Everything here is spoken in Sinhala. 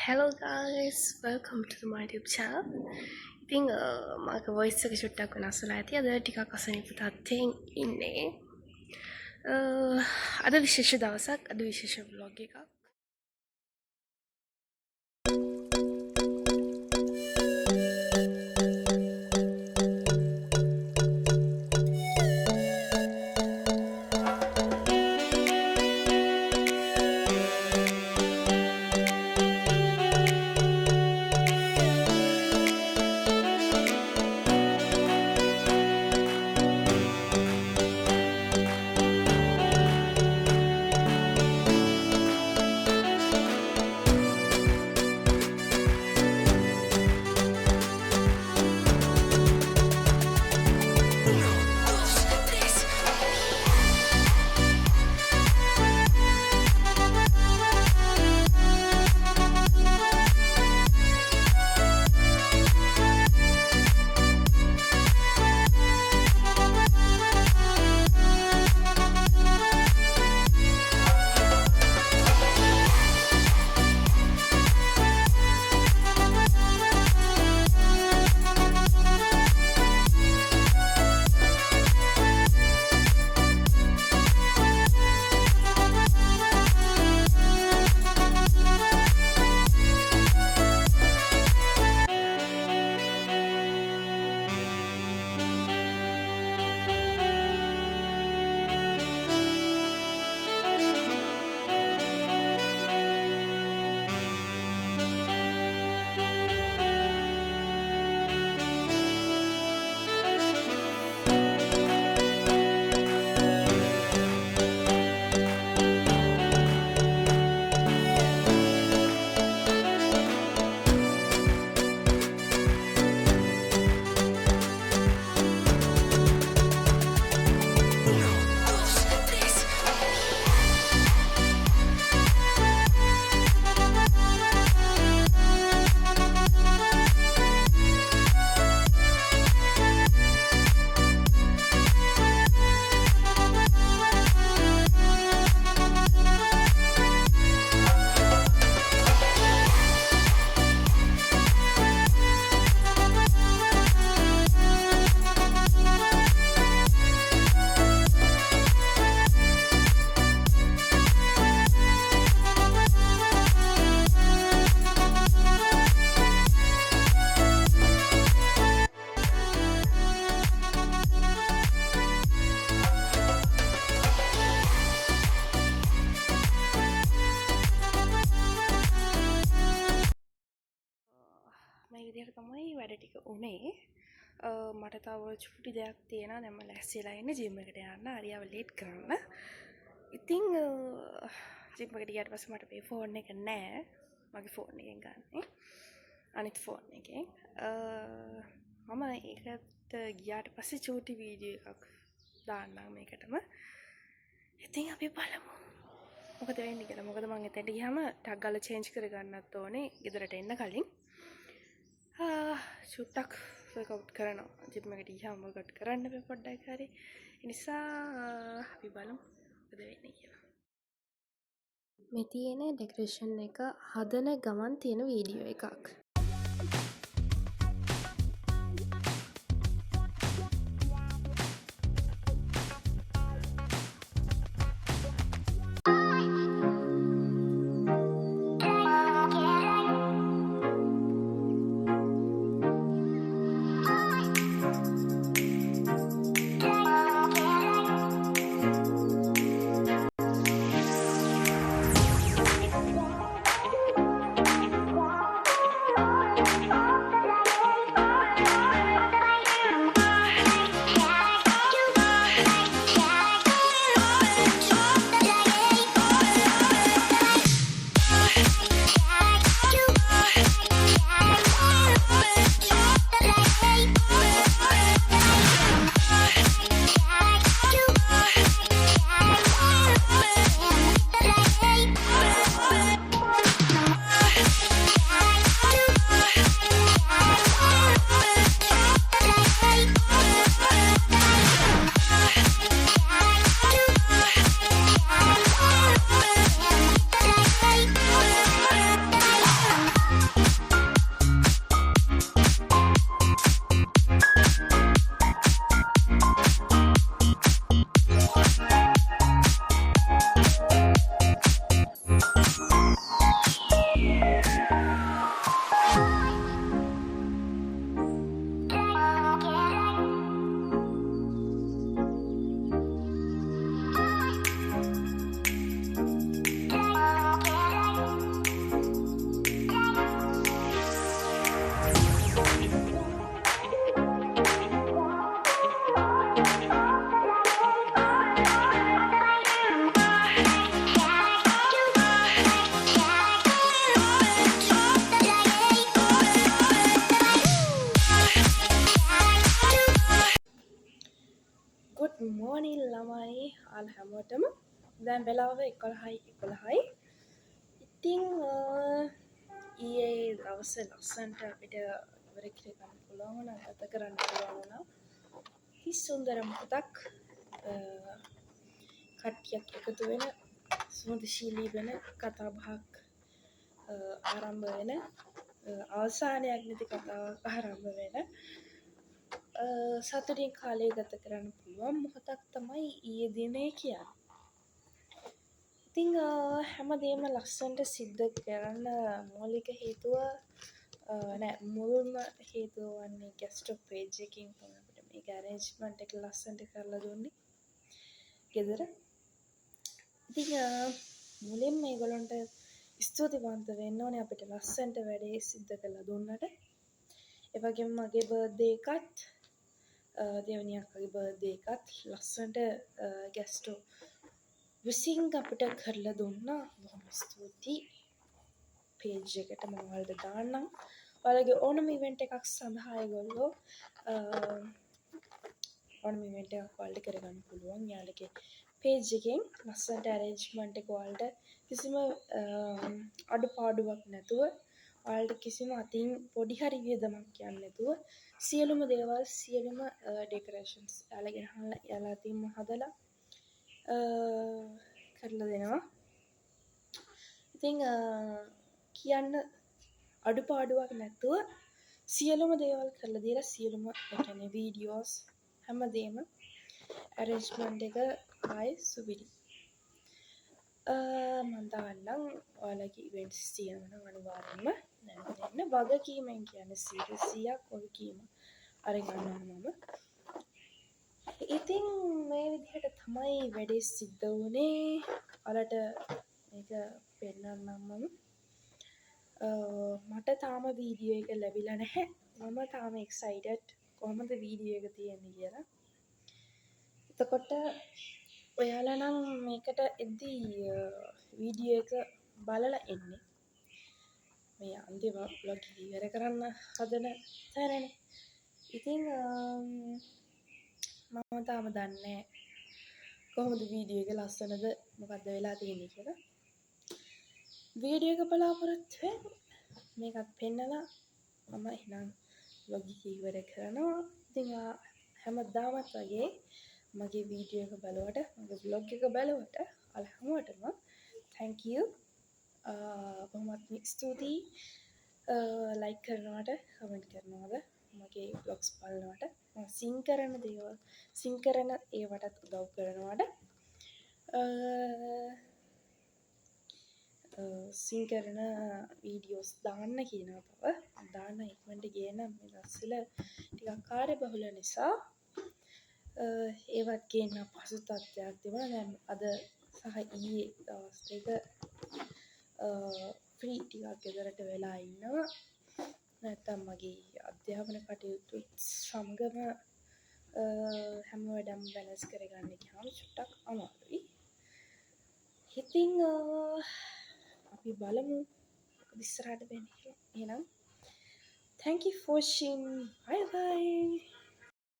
Hello guys, welcome to my YouTube channel. ඉතින් මගේ voice එක චුට්ටක් වෙනස් වෙලා ඇති. අද ටිකක් අසනීප තත්ත්වයෙන් ඉන්නේ. අද විශේෂ දවසක්, අද විශේෂ vlog එකක්. මේ විදිහට තමයි වැඩ ටික උනේ. මට තව චුටි දෙයක් තියෙනවා. දැන් මම ලැස්තිලා ඉන්නේ ජිම් එකට යන්න. හරියව ලේට් කරන්න. ඉතින් ජිම් එකට ගියාට පස්සේ මට මේ ෆෝන් එක නැහැ. මගේ ෆෝන් එකෙන් ගන්නෙ. අනිත් ෆෝන් එකෙන්. මම ඒකට ගියාට පස්සේ චුටි වීඩියෝ එකක් දාන්නම් මේකටම. ඉතින් අපි බලමු. මොකද වෙන්නේ කියලා. මොකද මම එතනට ගියාම ටග් ගාලා චේන්ජ් කරගන්නත් ඕනේ. ගෙදරට එන්න කලින්. චුට්ටක් වර්කවුට් කරනවා. ජිම් එකට ගියාම වර්කවුට් කරන්න බෑ පොඩ්ඩක් හරි. ඒ නිසා අපි බලමු මොකද වෙන්නේ කියලා. මේ තියෙන ඩෙකරේෂන් එක හදන ගමන් තියෙන වීඩියෝ එකක්. ආල් හැමෝටම දැන් වෙලාව 11යි. ඉතින් ඊයේ දවසේ ලස්සනට අපිට ඉවර කරගන්න පුළුවන් වුණා, ගත කරන්න පුළුවන් වුණා. සුන්දර මොහොතක් කට්ටියක් එකතු වෙන සුහදශීලී වෙන කතා බහක් ආරම්භ වෙන අවසානයක් නැති කතාවක් ආරම්භ වෙන සතුටින් කාලය ගත කරන්න පුළුවන් මොහොතක් තමයි ඊයේ දිනේ කියන්නේ. ඉතින් හැමදේම ලස්සනට සිද්ධ කරන්න මූලික හේතුව මුල්ම හේතුව වන්නේ ගැස්ට්‍රොක් පේජ් එකකින් තමයි අපිට මේක ඇරේන්ජ්මන්ට් එක ලස්සනට කරලා දුන්නේ ගෙදර. ඉතින් මුලින්ම මේගොල්ලන්ට ස්තුතිවන්ත වෙන්න ඕනේ අපිට ලස්සනට වැඩේ සිද්ධ කරලා දුන්නට. ඒ වගේම මගේ බර්ත්ඩේ එකත් දෙවෙනි අක්කගේ බර්ත්ඩේ එකත් ලස්සනට ගැස්ට්‍රෝ විසින් අපිට කරලා දුන්නා. බොහොම ස්තුතියි. පේජ් එකට මම ඔයාලට දාන්නම්. ඔයාලගේ ඕනම ඉවෙන්ට් එකක් සඳහා ඒගොල්ලෝ ඕනම ඉවෙන්ට් එකක් ඔයාලට කරගන්න පුළුවන්. යාළුගේ පේජ් එකෙන් ලස්සනට ඇරේන්ජ්මන්ට් එක ඔයාලට කිසිම අඩුපාඩුවක් නැතුව ඔයාලට කිසිම අතින් පොඩි හරි වියදමක් යන්නේ නැතුව සියලුම දේවල් සියලුම ඩෙකොරේෂන්ස් යාලා අතින්ම හදලා කරලා දෙනවා. ඉතින් කියන්න අඩුපාඩුවක් නැතුව සියලුම දේවල් කරලා දීලා සියලුම ඒ කියන්නේ වීඩියෝස් හැමදේම ඇරේන්ජ්මන්ට් එක ආයි සුපිරි. මම දාන්නම් ඔයාලගේ ඉවෙන්ට්ස් තියෙනවා නම් අනිවාර්යෙන්ම නැවතෙන්න වගකීමෙන් කියන්නේ 100ක් වගකීම අරගෙන මම. ඉතින් මේ විදිහට තමයි වැඩේ සිද්ධ වුණේ. ඔයාලට මේක පෙන්නන්නම් මම. මට තාම වීඩියෝ එක ලැබිලා නැහැ. මම තාම එක්සයිටඩ් කොහොමද වීඩියෝ එක තියෙන්නේ කියලා. එතකොට ඔයාලා නම් මේකට එද්දී වීඩියෝ එක බලලා එන්නේ. මේ අන්තිම vlog එක ඉවර කරන්න හදන තැනනේ. ඉතින් මම තාම දන්නේ කොහොමද වීඩියෝ එක ලස්සනද මොකද්ද වෙලා තියෙන්නේ කියලා. වීඩියෝ එක බලාපොරොත්තු වෙන්න මේකත් පෙන්නලා මම එහෙනම් vlog එක ඉවර කරනවා. ඉතින් හැමදාමත් වගේ මගේ වීඩියෝ එක බලුවට මගේ vlog එක බලුවට හැමෝටම thank you. බොහොමත් ස්තුතියි like කරනවට comment කරනවද මගේ vlogs බලනවට සිං කරන දේවල් සිං කරන ඒවටත් උදව් කරනවට සිං කරන වීඩියෝස් දාන්න කියනවා බව දාන්න ඉක්මනට ගේන මේ දවස්වල ටිකක් කාර්යබහුල නිසා ඒවත් ගේන්න අපහසු තත්ත්වයක් තිබුණා. දැන් අද සහ ඊයේ දවස් දෙක ෆ්‍රී ටිකක් ගෙදරට වෙලා ඉන්නවා. නැත්තම් මගේ අධ්‍යාපන කටයුතු සමගම හැම වැඩම බැලන්ස් කරගන්න ගියාම චුට්ටක් අමාරුයි. ඉතින් අපි බලමු මොකද ඉස්සරහට වෙන්නේ කියලා. එහෙනම් thank you for watching. Bye bye.